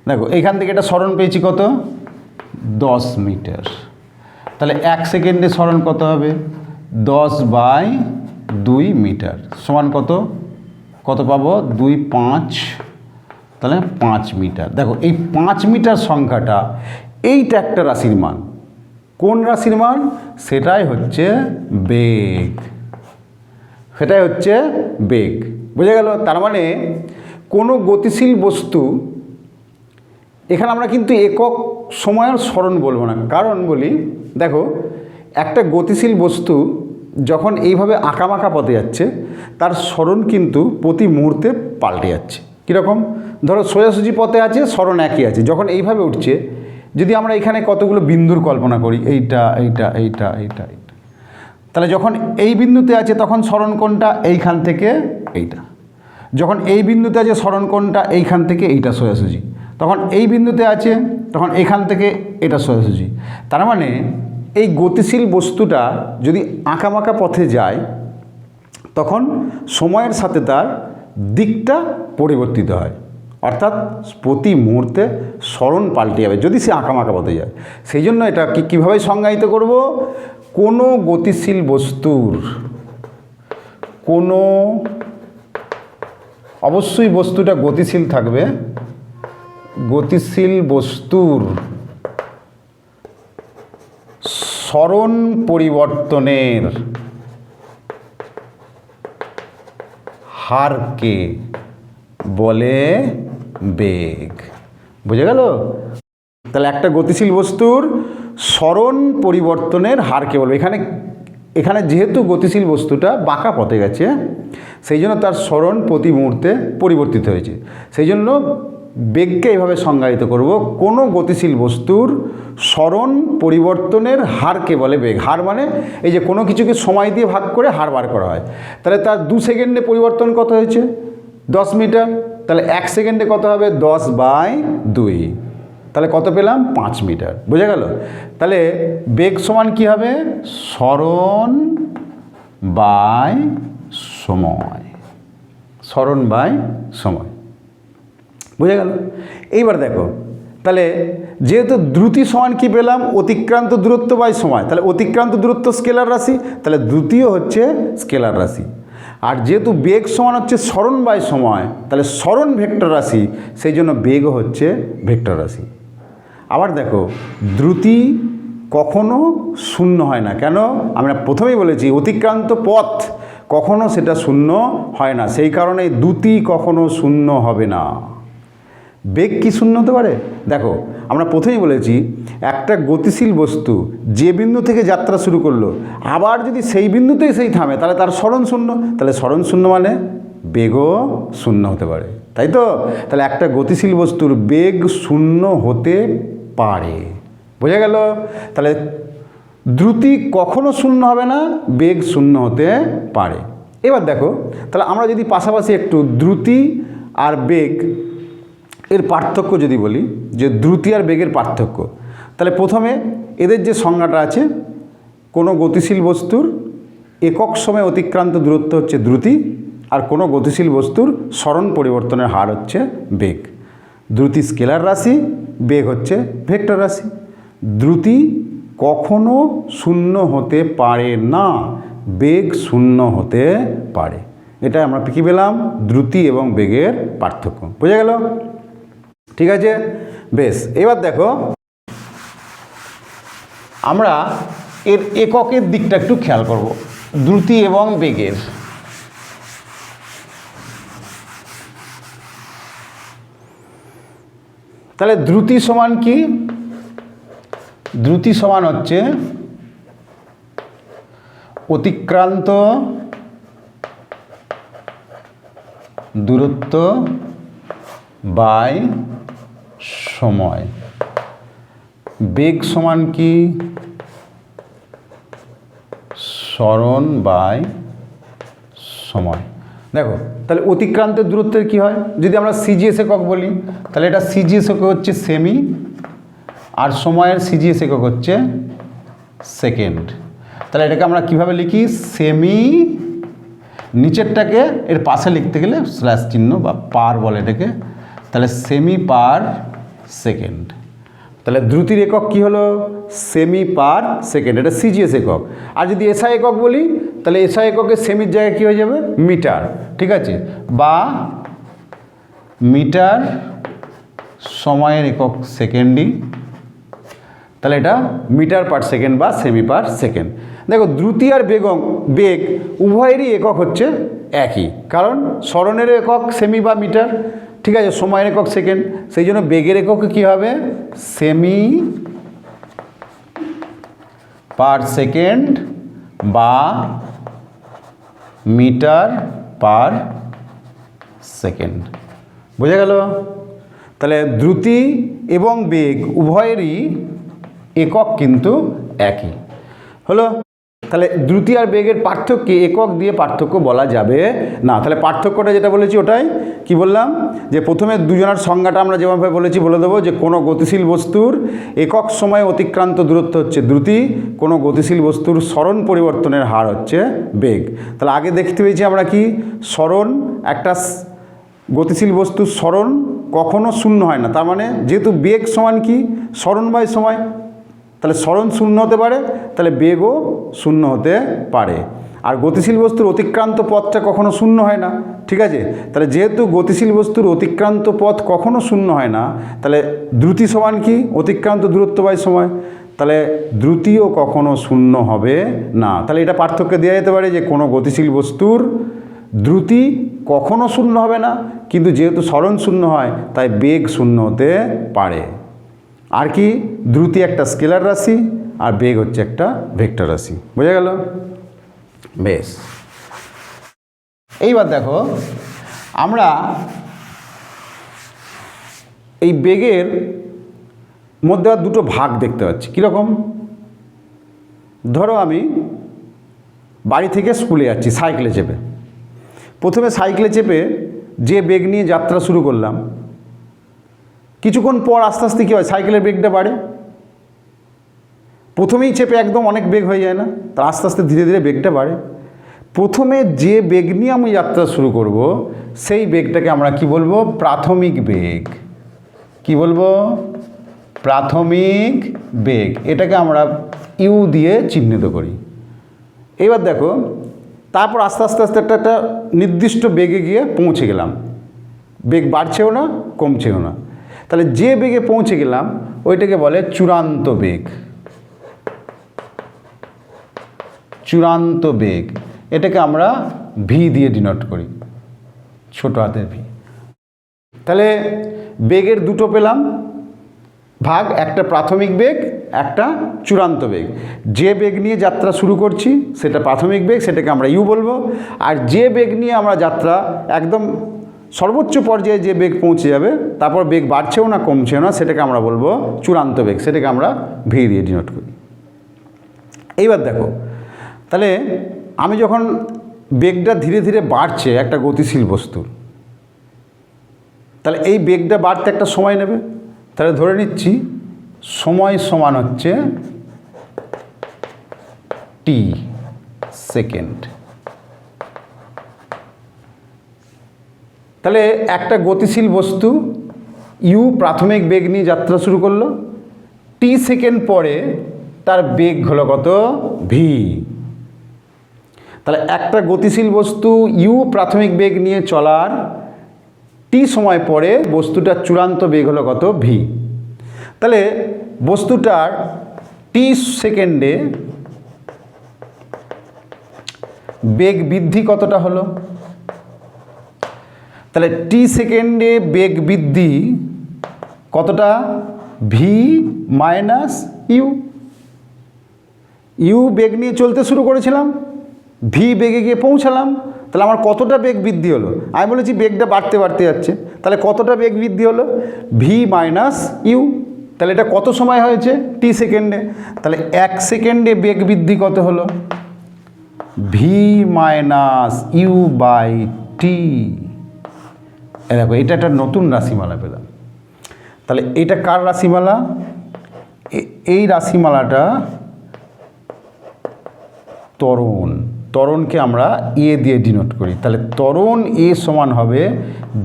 দেখো এইখান থেকে এটা সরণ পেয়েছি কত, 10 মিটার। তাহলে 1 সেকেন্ডে সরণ কত হবে? 10/2 মিটার সমান কত, কত পাবো? 2 5, তাহলে 5 মিটার। দেখো এই 5 মিটার সংখ্যাটা, এইটা একটা রাশির মান। কোন রাশির মান? সেটাই হচ্ছে বেগ, সেটাই হচ্ছে বেগ। বোঝা গেল? তার মানে কোনো গতিশীল বস্তু, এখানে আমরা কিন্তু একক সময়ের সরণ বলবো না, কারণ বলি দেখো একটা গতিশীল বস্তু যখন এইভাবে আঁকামাঁকা পথে যাচ্ছে তার সরণ কিন্তু প্রতি মুহূর্তে পাল্টে যাচ্ছে। কীরকম? ধরো সোজাসুজি পথে আছে, সরণ একই আছে, যখন এইভাবে উঠছে, যদি আমরা এখানে কতগুলো বিন্দুর কল্পনা করি, এইটা এইটা এইটা এইটা এইটা, তাহলে যখন এই বিন্দুতে আছে তখন সরণ কোণটা এইখান থেকে এইটা, যখন এই বিন্দুতে আছে সরণ কোণটা এইখান থেকে এইটা সোজাসুজি, তখন এই বিন্দুতে আছে তখন এখান থেকে এটা সোজাসুজি। তার মানে এই গতিশীল বস্তুটা যদি আঁকামাঁকা পথে যায় তখন সময়ের সাথে তার দিকটা পরিবর্তিত হয়, অর্থাৎ প্রতি মুহূর্তে সরণ পাল্টে যাবে যদি সে আঁকামাঁকা পথে যায়। সেই জন্য এটা কীভাবে সংজ্ঞায়িত করব? কোনো গতিশীল বস্তুর, কোনো, অবশ্যই বস্তুটা গতিশীল থাকবে, গতিশীল বস্তুর সরণ পরিবর্তনের হারকে বলে বেগ। বুঝে গেল? তাহলে একটা গতিশীল বস্তুর সরণ পরিবর্তনের হারকে বলবে। এখানে যেহেতু গতিশীল বস্তুটা বাঁকা পথে গেছে সেই জন্য তার সরণ প্রতি মুহূর্তে পরিবর্তিত হয়েছে, সেই জন্য বেগকে এইভাবে সংজ্ঞায়িত করব, কোনো গতিশীল বস্তুর সরণ পরিবর্তনের হারকে বলে বেগ। হার মানে এই যে কোনো কিছুকে সময় দিয়ে ভাগ করে হার বার করা হয়। তাহলে তার 2 সেকেন্ডে পরিবর্তন কত হয়েছে? 10 মিটার। তাহলে 1 সেকেন্ডে কত হবে? 10/2, তাহলে কত পেলাম? 5 মিটার। বোঝা গেল? তাহলে বেগ সমান কি হবে? সরণ বাই সময়, সরণ বাই সময়। বুঝে গেল? এইবার দেখো, তাহলে যেহেতু দ্রুতি সমান কি পেলাম? অতিক্রান্ত দূরত্ব বাই সময়, তাহলে অতিক্রান্ত দূরত্ব স্কেলার রাশি, তাহলে দ্রুতিও হচ্ছে স্কেলার রাশি। আর যেহেতু বেগ সমান হচ্ছে সরণ বাই সময়, তাহলে সরণ ভেক্টর রাশি, সেই জন্য বেগও হচ্ছে ভেক্টর রাশি। আবার দেখো, দ্রুতি কখনো শূন্য হয় না। কেন? আমরা প্রথমেই বলেছি অতিক্রান্ত পথ কখনো সেটা শূন্য হয় না, সেই কারণে দ্রুতি কখনো শূন্য হবে না। বেগ কি শূন্য হতে পারে? দেখো আমরা প্রথমেই বলেছি একটা গতিশীল বস্তু যে বিন্দু থেকে যাত্রা শুরু করলো আবার যদি সেই বিন্দুতেই সেই থামে তাহলে তার সরণ শূন্য, তাহলে সরণ শূন্য মানে বেগও শূন্য হতে পারে, তাই তো? তাহলে একটা গতিশীল বস্তুর বেগ শূন্য হতে পারে। বোঝা গেল? তাহলে দ্রুতি কখনো শূন্য হবে না, বেগ শূন্য হতে পারে। এবার দেখো, তাহলে আমরা যদি পাশাপাশি একটু দ্রুতি আর বেগ এর পার্থক্য যদি বলি, যে দ্রুতি আর বেগের পার্থক্য, তাহলে প্রথমে এদের যে সংজ্ঞাটা আছে, কোনো গতিশীল বস্তুর একক সময়ে অতিক্রান্ত দূরত্ব হচ্ছে দ্রুতি, আর কোনো গতিশীল বস্তুর সরণ পরিবর্তনের হার হচ্ছে বেগ। দ্রুতি স্কেলার রাশি, বেগ হচ্ছে ভেক্টর রাশি। দ্রুতি কখনো শূন্য হতে পারে না, বেগ শূন্য হতে পারে। এটা আমরা কি পেলাম? দ্রুতি এবং বেগের পার্থক্য। বোঝা গেল? ঠিক আছে, বেশ। এবার দেখো আমরা এর এককের দিকটা একটু খেয়াল করব, দ্রুতি এবং বেগের। তাহলে দ্রুতি সমান কি? দ্রুতি সমান হচ্ছে অতিক্রান্ত দূরত্ব বাই সময়। বেগ সমান কি? সরণ বাই সময়। দেখো তাহলে অতিক্রান্তের দূরত্বের কি হয়, যদি আমরা সিজিএস একক বলি তাহলে এটা সিজিএস একক হচ্ছে সেমি, আর সময়ের সিজিএস একক হচ্ছে সেকেন্ড। তাহলে এটাকে আমরা কিভাবে লিখি? সেমি, নিচেরটাকে এর পাশে লিখতে গেলে স্ল্যাশ চিহ্ন বা পার বলে এটাকে, তাহলে সেমি পার সেকেন্ড। তাহলে দ্রুতির একক কি হলো? সেমি পার সেকেন্ড, এটা সিজিএস একক। আর যদি এসআই একক বলি তাহলে এসআই এককের সেমির জায়গায় কী হয়ে যাবে? মিটার, ঠিক আছে, বা মিটার সময়ের একক সেকেন্ডই, তাহলে এটা মিটার পার সেকেন্ড বা সেমি পার সেকেন্ড। দেখো দ্রুতি আর বেগ উভয়েরই একক হচ্ছে একই, কারণ সরণের একক সেমি বা মিটার, ঠিক আছে, সময়ের একক সেকেন্ড, সেই জন্য বেগের একক কী হবে? সেমি পার সেকেন্ড বা মিটার পার সেকেন্ড। বোঝা গেল? তাহলে দ্রুতি এবং বেগ উভয়েরই একক কিন্তু একই হলো। তাহলে দ্রুতি আর বেগের পার্থক্য একক দিয়ে পার্থক্য বলা যাবে না। তাহলে পার্থক্যটা যেটা বলেছি ওটাই কি বললাম, যে প্রথমে দুজনের সংজ্ঞাটা আমরা যেভাবে বলেছি বলে দেবো, যে কোনো গতিশীল বস্তুর একক সময়ে অতিক্রান্ত দূরত্ব হচ্ছে দ্রুতি, কোনো গতিশীল বস্তুর সরণ পরিবর্তনের হার হচ্ছে বেগ। তাহলে আগে দেখতে পেয়েছি আমরা কি, সরণ, একটা গতিশীল বস্তুর সরণ কখনো শূন্য হয় না, তার মানে যেহেতু বেগ সমান কি সরণ বাই সময়, তাহলে সরণ শূন্য হতে পারে, তাহলে বেগও শূন্য হতে পারে। আর গতিশীল বস্তুর অতিক্রান্ত পথটা কখনো শূন্য হয় না, ঠিক আছে, তাহলে যেহেতু গতিশীল বস্তুর অতিক্রান্ত পথ কখনো শূন্য হয় না, তাহলে দ্রুতি সমান কি অতিক্রান্ত দূরত্ব বাই সময়, তাহলে দ্রুতিও কখনো শূন্য হবে না। তাহলে এটা পার্থক্য দেওয়া যেতে পারে যে কোনো গতিশীল বস্তুর দ্রুতি কখনো শূন্য হবে না, কিন্তু যেহেতু সরণ শূন্য হয় তাই বেগ শূন্য হতে পারে। আর কি, দ্রুতি একটা স্কেলার রাশি আর বেগ হচ্ছে একটা ভেক্টর রাশি। বোঝা গেল? বেশ, এইবার দেখো আমরা এই বেগের মধ্যে আর দুটো ভাগ দেখতে পাচ্ছি। কীরকম? ধরো আমি বাড়ি থেকে স্কুলে যাচ্ছি সাইকেলে চেপে। প্রথমে সাইকেলে চেপে যে বেগ নিয়ে যাত্রা শুরু করলাম, কিছুক্ষণ পর আস্তে আস্তে কী হয়, সাইকেলের বেগটা বাড়ে। প্রথমেই চেপে একদম অনেক বেগ হয়ে যায় না, তার আস্তে আস্তে ধীরে ধীরে বেগটা বাড়ে। প্রথমে যে বেগ নিয়ে আমি যাত্রা শুরু করব সেই বেগটাকে আমরা কি বলবো? প্রাথমিক বেগ। কি বলবো? প্রাথমিক বেগ। এটাকে আমরা ইউ দিয়ে চিহ্নিত করি। এবার দেখো তারপর আস্তে আস্তে আস্তে একটা নির্দিষ্ট বেগে গিয়ে পৌঁছে গেলাম, বেগ বাড়ছেও না কমছেও না, তাহলে যে বেগে পৌঁছে গেলাম ওইটাকে বলে চূড়ান্ত বেগ। চূড়ান্ত বেগ, এটাকে আমরা ভি দিয়ে ডিনোট করি, ছোট হাতের ভি। তাহলে বেগের দুটো পেলাম ভাগ, একটা প্রাথমিক বেগ, একটা চূড়ান্ত বেগ। যে বেগ নিয়ে যাত্রা শুরু করছি সেটা প্রাথমিক বেগ, সেটাকে আমরা ইউ বলবো। আর যে বেগ নিয়ে আমরা যাত্রা একদম সর্বোচ্চ পর্যায়ে যে বেগ পৌঁছে যাবে, তারপর বেগ বাড়ছেও না কমছেও না, সেটাকে আমরা বলবো চূড়ান্ত বেগ, সেটাকে আমরা ভি দিয়ে ডিনোট করি। এইবার দেখো তাহলে আমি যখন বেগটা ধীরে ধীরে বাড়ছে একটা গতিশীল বস্তুর, তাহলে এই বেগটা বাড়তে একটা সময় নেবে। তাহলে ধরে নিচ্ছি সময় সমান হচ্ছে টি সেকেন্ড। তাহলে একটা গতিশীল বস্তু ইউ প্রাথমিক বেগ নিয়ে যাত্রা শুরু করলো, টি সেকেন্ড পরে তার বেগ হলো কত? ভি। তাহলে একটা গতিশীল বস্তু ইউ প্রাথমিক বেগ নিয়ে চলার টি সময় পরে বস্তুটার চূড়ান্ত বেগ হলো কত? ভি। তাহলে বস্তুটার টি সেকেন্ডে বেগ বৃদ্ধি কতটা হলো? তাহলে টি সেকেন্ডে বেগ বৃদ্ধি কতটা? V minus u. ইউ বেগ নিয়ে চলতে শুরু করেছিলাম, ভি বেগে গিয়ে পৌঁছালাম, তাহলে আমার কতটা বেগ বৃদ্ধি হলো? আমি বলেছি বেগটা বাড়তে বাড়তে যাচ্ছে, তাহলে কতটা বেগ বৃদ্ধি হলো? V minus u. তাহলে এটা কত সময় হয়েছে? টি সেকেন্ডে। তাহলে 1 সেকেন্ডে বেগ বৃদ্ধি কত হলো? ভি মাইনাস ইউ বাই টি। দেখো এটা একটা নতুন রাশিমালা পেলাম। তাহলে এটা কার রাশিমালা? এই রাশিমালাটা ত্বরণ। ত্বরণকে আমরা এ দিয়ে ডিনোট করি। তাহলে ত্বরণ এ সমান হবে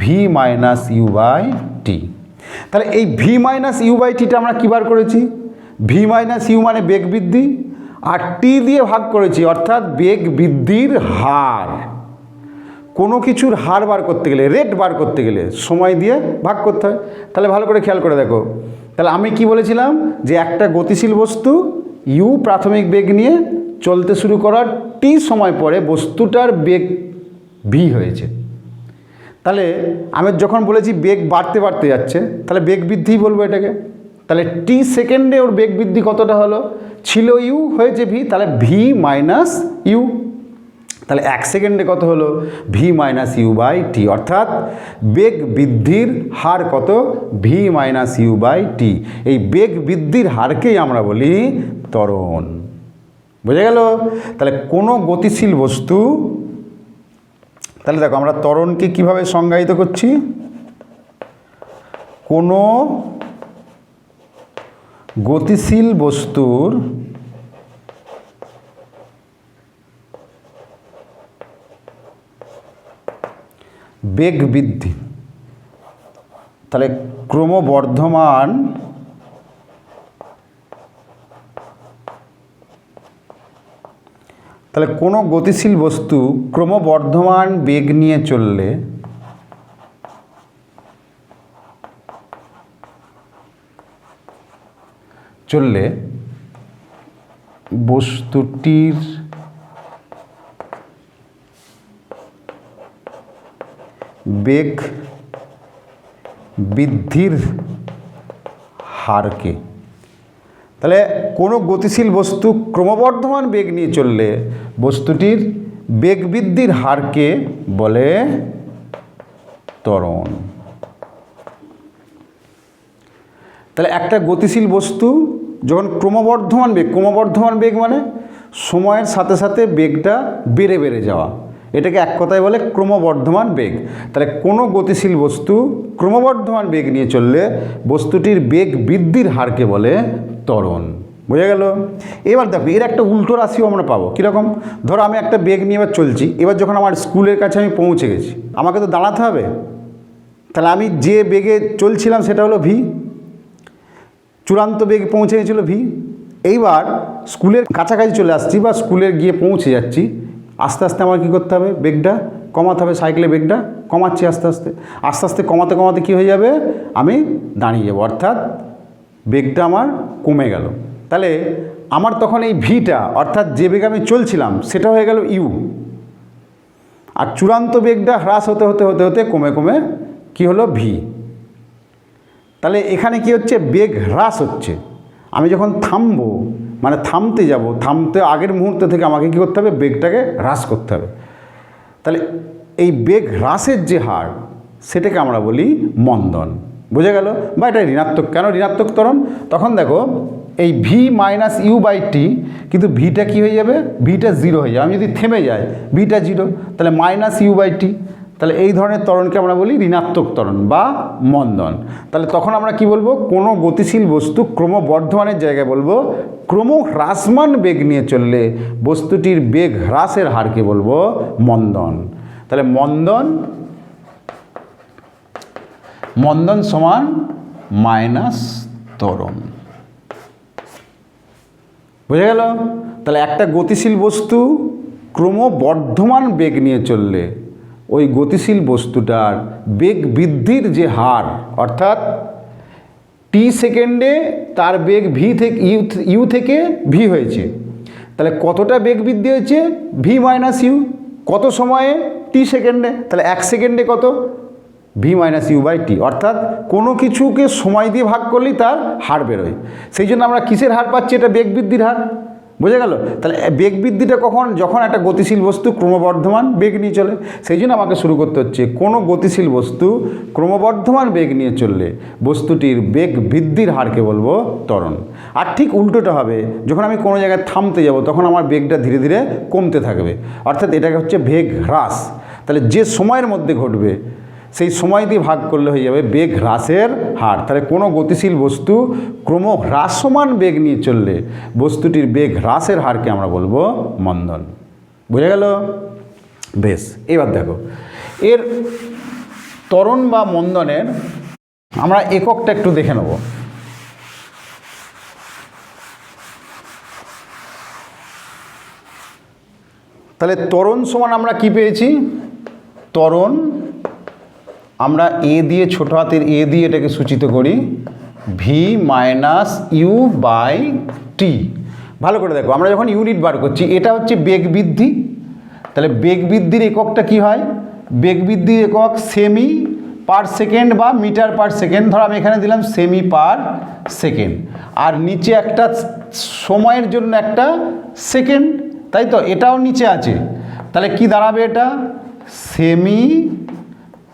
V minus u by t. তাহলে এই ভি মাইনাস ইউ বাই টিটা আমরা কী বার করেছি? ভি মাইনাস ইউ মানে বেগ বৃদ্ধি, আর টি দিয়ে ভাগ করেছি, অর্থাৎ বেগ বৃদ্ধির হার। কোনো কিছুর হার বার করতে গেলে, রেট বার করতে গেলে সময় দিয়ে ভাগ করতে হয়। তাহলে ভালো করে খেয়াল করে দেখো, তাহলে আমি কি বলেছিলাম? যে একটা গতিশীল বস্তু ইউ প্রাথমিক বেগ নিয়ে চলতে শুরু করার টি সময় পরে বস্তুটার বেগ ভি হয়েছে। তাহলে আমি যখন বলেছি বেগ বাড়তে বাড়তে যাচ্ছে, তাহলে বেগ বৃদ্ধি বলবো এটাকে। তাহলে টি সেকেন্ডে ওর বেগ বৃদ্ধি কতটা হলো? ছিল ইউ, হয়েছে ভি, তাহলে ভি মাইনাস ইউ। তাহলে 1 সেকেন্ডে কত হলো? V minus u by t, অর্থাৎ বেগ বৃদ্ধির হার কত? ভি মাইনাস ইউ বাই টি। এই বেগ বৃদ্ধির হারকেই আমরা বলি ত্বরণ। বুঝে গেল? তাহলে কোনো গতিশীল বস্তু, তাহলে দেখো আমরা ত্বরণকে কীভাবে সংজ্ঞায়িত করছি? কোনো গতিশীল বস্তুর বেগ বৃদ্ধি, তাহলে ক্রমবর্ধমান তাহলে কোনো গতিশীল বস্তু ক্রমবর্ধমান বেগ নিয়ে চললে বস্তুটির বেগ বৃদ্ধির হারকে, তাহলে কোনো গতিশীল বস্তু ক্রমবর্ধমান বেগ নিয়ে চললে বস্তুটির বেগ বৃদ্ধির হারকে বলে ত্বরণ। তাহলে একটা গতিশীল বস্তু যখন ক্রমবর্ধমান বেগ মানে সময়ের সাথে সাথে বেগটা বেড়ে বেড়ে যাওয়া, এটাকে এক কথায় বলে ক্রমবর্ধমান বেগ। তাহলে কোনো গতিশীল বস্তু ক্রমবর্ধমান বেগ নিয়ে চললে বস্তুটির বেগ বৃদ্ধির হারকে বলে ত্বরণ। বোঝা গেল? এবার দেখো এর একটা উল্টো রাশিও আমরা পাবো। কীরকম? ধরো আমি একটা বেগ নিয়ে এবার চলছি, এবার যখন আমার স্কুলের কাছে আমি পৌঁছে গেছি, আমাকে তো দাঁড়াতে হবে। তাহলে আমি যে বেগে চলছিলাম সেটা হলো ভি, চূড়ান্ত বেগ পৌঁছে গেছিলো ভি। এইবার স্কুলের কাছাকাছি চলে আসছি বা স্কুলে গিয়ে পৌঁছে যাচ্ছি, আস্তে আস্তে আমার কী করতে হবে? বেগটা কমাতে হবে। সাইকেলে বেগটা কমাচ্ছি আস্তে আস্তে আস্তে আস্তে কমাতে কমাতে কী হয়ে যাবে? আমি দাঁড়িয়ে যাব, অর্থাৎ বেগটা আমার কমে গেল। তাহলে আমার তখন এই ভিটা, অর্থাৎ যে বেগে আমি চলছিলাম সেটা হয়ে গেল ইউ, আর চূড়ান্ত বেগটা হ্রাস হতে হতে হতে হতে কমে কমে কী হলো? ভি। তাহলে এখানে কি হচ্ছে? বেগ হ্রাস হচ্ছে। আমি যখন থামবো, মানে থামতে যাব, থামতে আগের মুহূর্ত থেকে আমাকে কী করতে হবে? বেগটাকে হ্রাস করতে হবে। তাহলে এই বেগ হ্রাসের যে হার, সেটাকে আমরা বলি মন্দন। বুঝে গেল? বা এটা ঋণাত্মক। কেন ঋণাত্মক ত্বরণ? তখন দেখো এই ভি মাইনাস ইউ বাই টি, কিন্তু ভিটা কী হয়ে যাবে? ভিটা 0 হয়ে যাবে। আমি যদি থেমে যাই, ভিটা 0, তাহলে মাইনাস ইউ বাই টি। তাহলে এই ধরনের ত্বরণকে আমরা বলি ঋণাত্মক ত্বরণ বা মন্দন। তাহলে তখন আমরা কি বলবো? কোনো গতিশীল বস্তু ক্রমবর্ধমানের জায়গায় বলবো ক্রম হ্রাসমান বেগ নিয়ে চললে বস্তুটির বেগ হ্রাসের হারকে বলবো মন্দন। তাহলে মন্দন সমান মাইনাস ত্বরণ। বুঝে গেল? তাহলে একটা গতিশীল বস্তু ক্রমবর্ধমান বেগ নিয়ে চললে ওই গতিশীল বস্তুটার বেগ বৃদ্ধির যে হার, অর্থাৎ টি সেকেন্ডে তার বেগ ভি থেকে ইউ থেকে ভি হয়েছে, তাহলে কতটা বেগ বৃদ্ধি হয়েছে? V minus u. কত সময়ে? টি সেকেন্ডে। তাহলে 1 সেকেন্ডে কত? V minus u by t. অর্থাৎ কোনো কিছুকে সময় দিয়ে ভাগ করলেই তার হার বেরোয়। সেই জন্য আমরা কিসের হার পাচ্ছি? এটা বেগ বৃদ্ধির হার। বোঝা গেল? তাহলে বেগ বৃদ্ধিটা কখন? যখন একটা গতিশীল বস্তু ক্রমবর্ধমান বেগ নিয়ে চলে। সেই জন্য আমাকে শুরু করতে হচ্ছে, কোনো গতিশীল বস্তু ক্রমবর্ধমান বেগ নিয়ে চললে বস্তুটির বেগ বৃদ্ধির হারকে বলবো ত্বরণ। আর ঠিক উল্টোটা হবে, যখন আমি কোনো জায়গায় থামতে যাব তখন আমার বেগটা ধীরে ধীরে কমতে থাকবে, অর্থাৎ এটাকে হচ্ছে বেগ হ্রাস। তাহলে যে সময়ের মধ্যে ঘটবে সেই সময় দিয়ে ভাগ করলে হয়ে যাবে বেগ হ্রাসের হার। তাহলে কোনো গতিশীল বস্তু ক্রমহ্রাসমান বেগ নিয়ে চললে বস্তুটির বেগ হ্রাসের হারকে আমরা বলবো মন্দন। বুঝে গেল? বেশ, এবার দেখো এর ত্বরণ বা মন্দনের আমরা এককটা একটু দেখে নেব। তাহলে ত্বরণ সমান আমরা কি পেয়েছি? ত্বরণ আমরা এ দিয়ে, ছোট হাতের এ দিয়ে এটাকে সূচিত করি V minus u by t. ভালো করে দেখো, আমরা যখন ইউনিট বার করছি এটা হচ্ছে বেগ বৃদ্ধি। তাহলে বেগ বৃদ্ধির এককটা কি হয়? বেগ বৃদ্ধির একক সেমি পার সেকেন্ড বা মিটার পার সেকেন্ড। ধরো আমি এখানে দিলাম সেমি পার সেকেন্ড, আর নিচে একটা সময়ের জন্য একটা সেকেন্ড, তাই তো? এটাও নিচে আছে, তাহলে কি দাঁড়াবে? এটা সেমি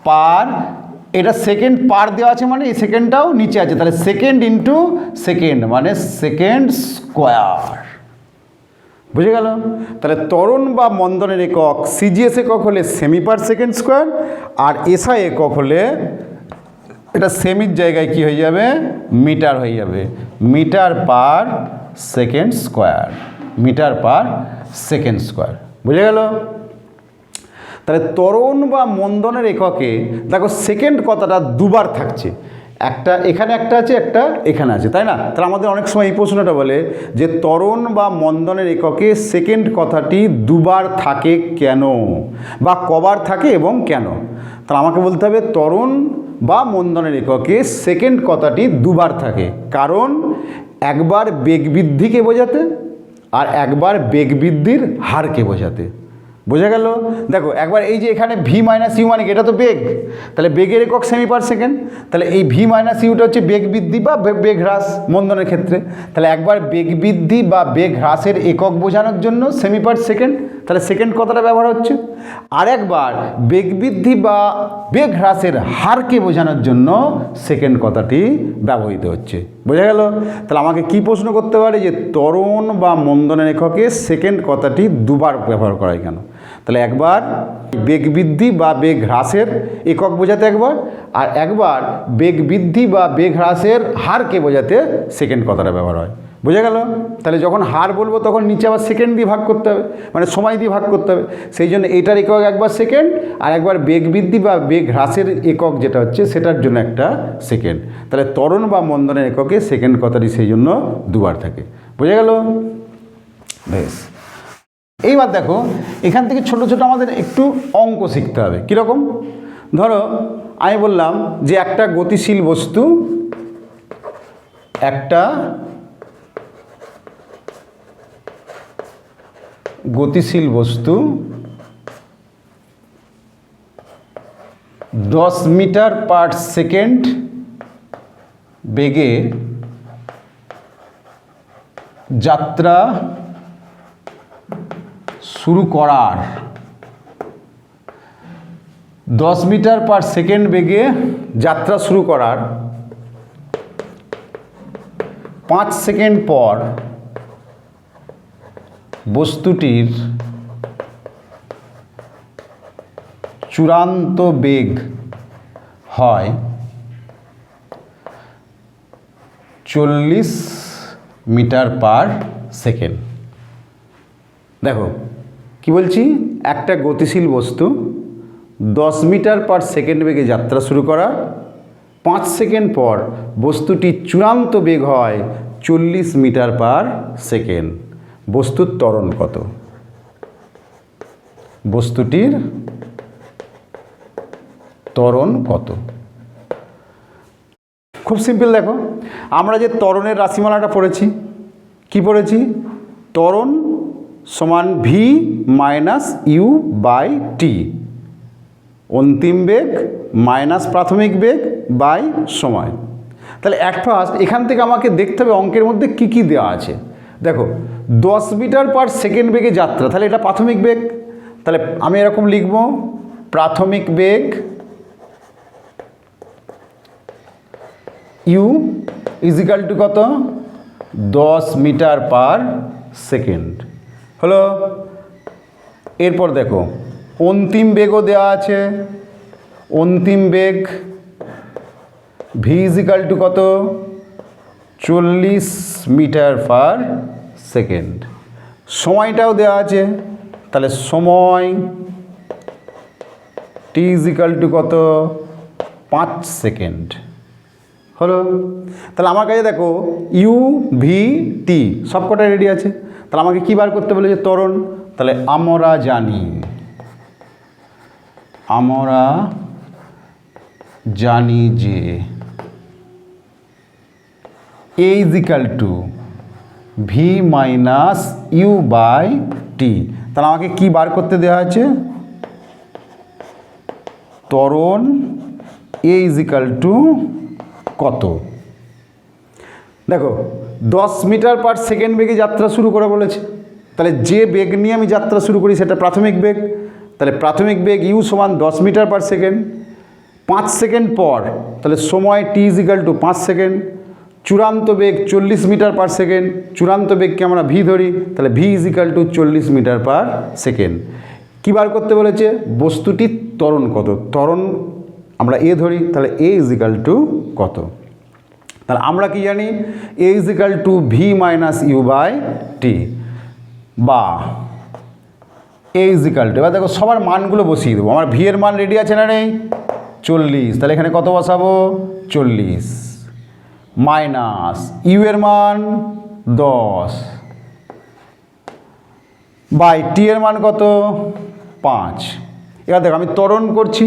পার, এটা সেকেন্ড পার দেওয়া আছে মানে এই সেকেন্ডটাও নিচে আছে, তাহলে সেকেন্ড ইন্টু সেকেন্ড মানে সেকেন্ড স্কোয়ার। বুঝে গেল? তাহলে ত্বরণ বা মন্দনের একক সিজিএস একক হলে সেমি পার সেকেন্ড স্কোয়ার, আর এসআই একক হলে এটা সেমির জায়গায় কি হয়ে যাবে? মিটার হয়ে যাবে, metre per second square, metre per second square. বুঝে গেল? তাহলে ত্বরণ বা মন্দনের এককে দেখো সেকেন্ড কথাটা দুবার থাকছে, একটা এখানে একটা আছে, একটা এখানে আছে, তাই না? তাহলে আমাদের অনেক সময় এই প্রশ্নটা বলে যে ত্বরণ বা মন্দনের এককে সেকেন্ড কথাটি দুবার থাকে কেন, বা কবার থাকে এবং কেন? তাহলে আমাকে বলতে হবে ত্বরণ বা মন্দনের এককে সেকেন্ড কথাটি দুবার থাকে, কারণ একবার বেগ বৃদ্ধিকে বোঝাতে আর একবার বেগ বৃদ্ধির হারকে বোঝাতে। বোঝা গেল? দেখো একবার এই যে এখানে ভি মাইনাস ইউ মানে এটা তো বেগ, তাহলে বেগের একক সেমি পার সেকেন্ড, তাহলে এই ভি মাইনাস ইউটা হচ্ছে বেগ বৃদ্ধি বা বেগ হ্রাস মন্দনের ক্ষেত্রে। তাহলে একবার বেগ বৃদ্ধি বা বেগ হ্রাসের একক বোঝানোর জন্য সেমি পার সেকেন্ড, তাহলে সেকেন্ড কথাটা ব্যবহার হচ্ছে। আর একবার বেগ বৃদ্ধি বা বেগ হ্রাসের হারকে বোঝানোর জন্য সেকেন্ড কথাটি ব্যবহৃত হচ্ছে। বোঝা গেল? তাহলে আমাকে কি প্রশ্ন করতে পারে যে ত্বরণ বা মন্দনের এককে সেকেন্ড কথাটি দুবার ব্যবহার করায় কেন? তাহলে একবার বেগ বৃদ্ধি বা বেগ হ্রাসের একক বোঝাতে একবার, আর একবার বেগ বৃদ্ধি বা বেগ হ্রাসের হারকে বোঝাতে সেকেন্ড কথাটা ব্যবহার হয়। বোঝা গেল? তাহলে যখন হার বলবো তখন নিচে আবার সেকেন্ড দিয়ে ভাগ করতে হবে, মানে সময় দিয়ে ভাগ করতে হবে। সেই জন্য এটার একক একবার সেকেন্ড, আর একবার বেগ বৃদ্ধি বা বেগ হ্রাসের একক যেটা হচ্ছে সেটার জন্য একটা সেকেন্ড। তাহলে ত্বরণ বা মন্দনের এককে সেকেন্ড কথাটি সেই জন্য দুবার থাকে। বোঝা গেল? বেশ, এইবার দেখো এখান থেকে ছোট ছোট আমাদের একটু অঙ্ক শিখতে হবে। কীরকম? ধরো আমি বললাম যে একটা গতিশীল বস্তু, একটা গতিশীল বস্তু 10 মিটার পার সেকেন্ড বেগে যাত্রা শুরু করার 10 মিটার পার সেকেন্ড বেগে যাত্রা শুরু করার 5 সেকেন্ড পর বস্তুটির চূড়ান্ত বেগ হয় 40 মিটার পার সেকেন্ড। দেখো কি বলছি, একটা গতিশীল বস্তু 10 মিটার পার সেকেন্ড বেগে যাত্রা শুরু করা, 5 সেকেন্ড পর বস্তুটির চূড়ান্ত বেগ হয় 40 মিটার পার সেকেন্ড। বস্তুর ত্বরণ কত? বস্তুটির ত্বরণ কত? খুব সিম্পল। দেখো আমরা যে ত্বরণের রাশিমালাটা পড়েছি, কি পড়েছি? ত্বরণ সমান ভি মাইনাস ইউ বাই টি, অন্তিম বেগ মাইনাস প্রাথমিক বেগ বাই সময়। তাহলে অ্যাট ফার্স্ট এখান থেকে আমাকে দেখতে হবে অঙ্কের মধ্যে কি কি দেওয়া আছে। দেখো 10 মিটার পার সেকেন্ড বেগে যাত্রা, তাহলে এটা প্রাথমিক বেগ। তাহলে আমি এরকম লিখব, প্রাথমিক বেগ ইউ ইজিক্যাল টু কত, 10 মিটার পার সেকেন্ড হলো। এরপর দেখো অন্তিম বেগও দেওয়া আছে, অন্তিম বেগ ভি ইজিক্যাল টু কত, 40 মিটার পার সেকেন্ড। সময়টাও দেওয়া আছে, তাহলে সময় টি ইজিক্যাল টু কত, 5 সেকেন্ড হলো। তাহলে আমার কাছে দেখো ইউ ভি টি সবকটা রেডি আছে। তাহলে আমাকে কী বার করতে বলেছে, ত্বরণ। তাহলে আমরা জানি যে a is equal to v minus u by t. তাহলে আমাকে কি বার করতে দেওয়া আছে, ত্বরণ এ ইজিক্যাল টু কত। দেখো 10 মিটার পার সেকেন্ড বেগে যাত্রা শুরু করে বলেছে, তাহলে যে বেগ নিয়ে আমি যাত্রা শুরু করি সেটা প্রাথমিক বেগ। তাহলে প্রাথমিক বেগ ইউ সমান 10 মিটার পার সেকেন্ড। 5 সেকেন্ড পর তাহলে সময় টি ইজিক্যাল টু 5 সেকেন্ড। চূড়ান্ত বেগ 40 মিটার পার সেকেন্ড, চূড়ান্ত বেগকে আমরা ভি ধরি, তাহলে v is equal to 40 metre per second. কী বার করতে বলেছে, বস্তুটির ত্বরণ কত, ত্বরণ আমরা এ ধরি, তাহলে এ ইজিক্যাল টু কত। তাহলে আমরা কি জানি, a is equal to v minus u by t, বা এ ইজিক্যাল টু, এবার দেখো সবার মানগুলো বসিয়ে দেবো। আমার ভি এর মান রেডি আছে না নেই, 40, তাহলে এখানে কত বসাবো, 40 মাইনাস ইউ এর মান 10 বাই টি এর মান কত, 5। এবার দেখো আমি ত্বরণ করছি,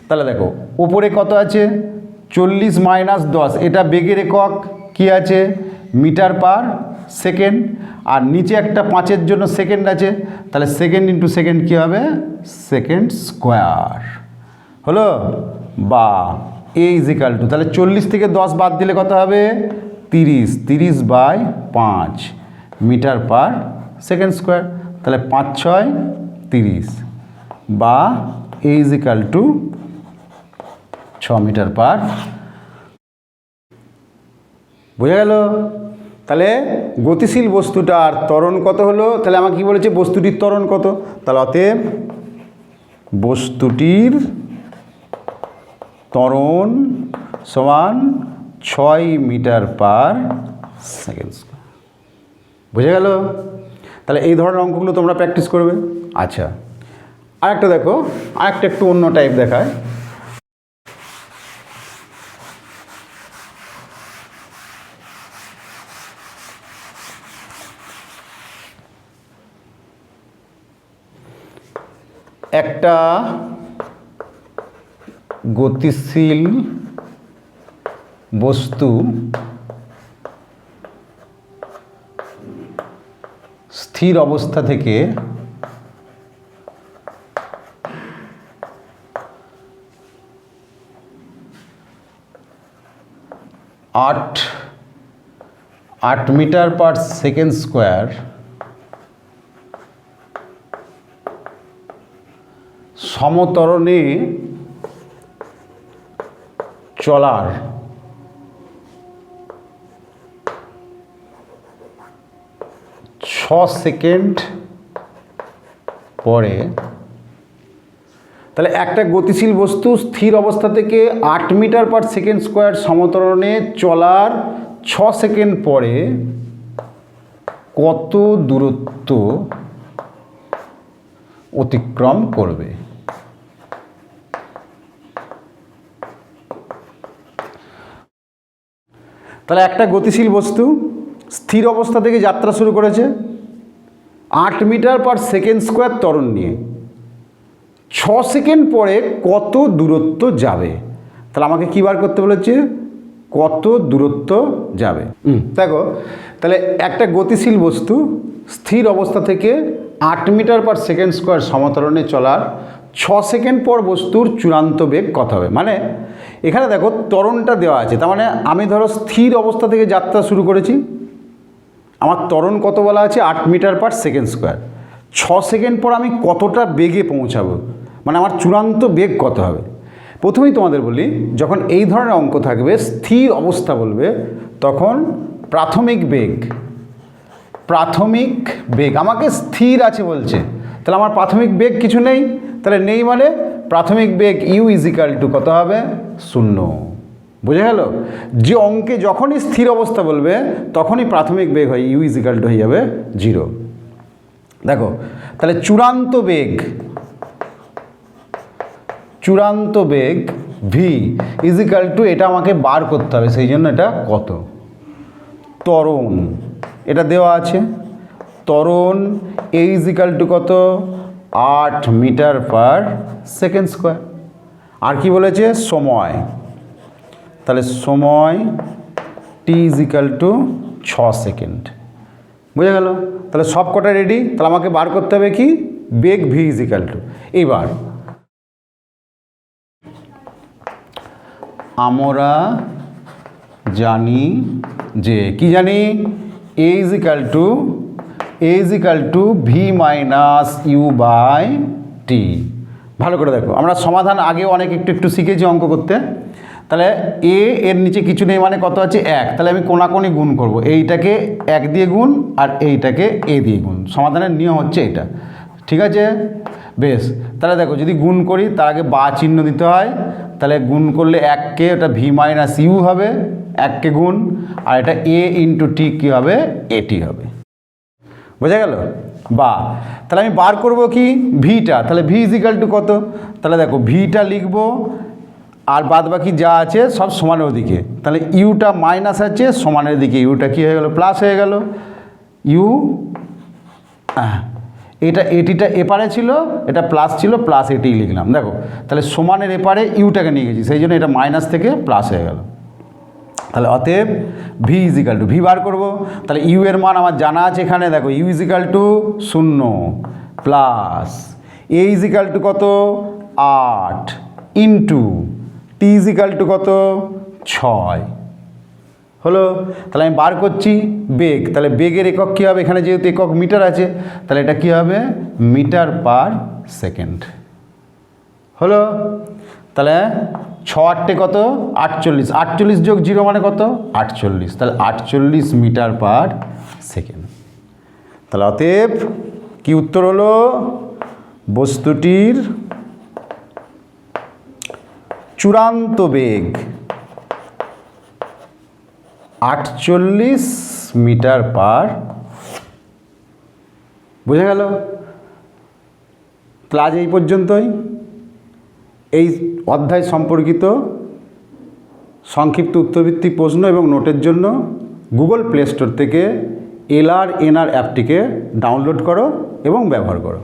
তাহলে দেখো উপরে কত আছে, 40 মাইনাস 10, এটা বেগের একক কি আছে, মিটার পার সেকেন্ড, আর নিচে একটা 5-এর জন্য সেকেন্ড আছে, তাহলে সেকেন্ড ইন্টু সেকেন্ড কী হবে, সেকেন্ড স্কোয়ার হলো, বা এ ইজিক্যাল টু, তাহলে 40 থেকে 10 বাদ দিলে কত হবে, 30 by 5 metre per second square, তাহলে 5 6 30, বা a is equal to 6 metre per. বোঝা গেল। তাহলে গতিশীল বস্তুটার ত্বরণ কত হলো, তাহলে আমাকে কী বলেছে, বস্তুটির ত্বরণ কত, তাহলে অতএব বস্তুটির ত্বরণ সমান 6 মিটার পার সেকেন্ড স্কোয়ার। বুঝে গেল। তাহলে এই ধরনের অঙ্কগুলো তোমরা প্র্যাকটিস করবে। আচ্ছা, আরেকটা দেখো, আরেকটা একটু অন্য টাইপ দেখায়। একটা গতিশীল বস্তু স্থির অবস্থা থেকে 8 মিটার পার সেকেন্ড স্কোয়ার সমত্বরণে চলার ছ সেকেন্ড পরে, তাহলে একটা গতিশীল বস্তু স্থির অবস্থা থেকে 8 মিটার পার সেকেন্ড স্কোয়ার সমত্বরণে চলার 6 সেকেন্ড পরে কত দূরত্ব অতিক্রম করবে। তাহলে একটা গতিশীল বস্তু স্থির অবস্থা থেকে যাত্রা শুরু করেছে 8 মিটার পার সেকেন্ড স্কোয়ার ত্বরণ নিয়ে, 6 সেকেন্ড পরে কত দূরত্ব যাবে। তাহলে আমাকে কী বার করতে বলেছে, কত দূরত্ব যাবে। দেখো, তাহলে একটা গতিশীল বস্তু স্থির অবস্থা থেকে 8 মিটার পার সেকেন্ড স্কোয়ার সমত্বরণে চলার 6 সেকেন্ড পর বস্তুর চূড়ান্ত বেগ কত হবে। মানে এখানে দেখো ত্বরণটা দেওয়া আছে, তার মানে আমি ধরো স্থির অবস্থা থেকে যাত্রা শুরু করেছি আমার ত্বরণ কত বলা আছে 8 metre per second square. 6 second পর আমি কতটা বেগে পৌঁছাবো, মানে আমার চূড়ান্ত বেগ কত হবে। প্রথমেই তোমাদের বলি, যখন এই ধরনের অঙ্ক থাকবে, স্থির অবস্থা বলবে, তখন প্রাথমিক বেগ আমাকে স্থির আছে বলছে, তাহলে আমার প্রাথমিক বেগ কিছু নেই, তাহলে নেই মানে প্রাথমিক বেগ ইউ ইজিক্যাল টু কত হবে 0। বুঝে গেল? যে অঙ্কে যখনই স্থির অবস্থা বলবে তখনই প্রাথমিক বেগ হয় ইউ ইজিক্যাল টু হয়ে যাবে 0। দেখো তাহলে চূড়ান্ত বেগ ভি ইজিক্যাল টু, এটা আমাকে বার করতে হবে, সেই জন্য এটা কত, ত্বরণ এটা দেওয়া আছে, ত্বরণ এ ইজিক্যাল টু কত 8 মিটার পার সেকেন্ড স্কোয়ার। আর কি বলেছে সময়, তাহলে সময় টি ইজিক্যাল টু 6 সেকেন্ড। বুঝে গেল? তাহলে সব কটা রেডি, তাহলে আমাকে বার করতে হবে কি বেগ ভি ইজিক্যাল টু। এইবার আমরা জানি যে কি জানি a is equal to v minus u by t. ভালো করে দেখো, আমরা সমাধান আগেও অনেক একটু শিখেছি অঙ্ক করতে। তাহলে এ এর নিচে কিছু নেই মানে কত আছে 1, তাহলে আমি কোনাকুনি গুণ করব, এইটাকে 1 দিয়ে গুণ আর এইটাকে এ দিয়ে গুণ। সমাধানের নিয়ম হচ্ছে এটা, ঠিক আছে? বেশ, তাহলে দেখো যদি গুণ করি তার আগে বা চিহ্ন দিতে হয়, তাহলে গুণ করলে 1কে ওটা ভি মাইনাস ইউ হবে, 1কে গুণ, আর এটা এ ইন্টু টি কী হবে এটি হবে। বোঝা গেল? বা তাহলে আমি বার করব কি ভিটা, তাহলে ভি ইজিক্যাল টু কত, তাহলে দেখো ভিটা লিখবো আর বাদ বাকি যা আছে সব সমানের ওদিকে, তাহলে ইউটা মাইনাস আছে সমানের দিকে, ইউটা কী হয়ে গেল প্লাস হয়ে গেল, ইউ এটা এটিটা এপারে ছিল, এটা প্লাস ছিল, প্লাস এটি লিখলাম। দেখো তাহলে সমানের এপারে ইউটাকে নিয়ে গেছি, সেই জন্য এটা মাইনাস থেকে প্লাস হয়ে গেল। তাহলে অতএব ভি ইজিক্যাল টু, ভি বার করবো, তাহলে ইউ এর মান আমার জানা আছে এখানে, দেখো u equal to 0 plus a is equal to কত 8 ইন্টু টি ইজিক্যাল টু কত 6 হলো। তাহলে আমি বার করছি বেগ, তাহলে বেগের একক কী হবে, এখানে যেহেতু একক মিটার আছে তাহলে এটা কী হবে মিটার পার সেকেন্ড হলো। তাহলে 6 কত 48, 48 যোগ 0 মানে কত 48, তাহলে 48 মিটার পার সেকেন্ড। তাহলে অতএব কি উত্তর হলো, বস্তুটির চূড়ান্ত বেগ 48 মিটার পার। বুঝে গেল? তাহলে আজ এই পর্যন্তই। এই অধ্যায় সম্পর্কিত সংক্ষিপ্ত উত্তরভিত্তিক প্রশ্ন এবং নোটের জন্য গুগল প্লে স্টোর থেকে LRNR অ্যাপটিকে ডাউনলোড করো এবং ব্যবহার করো।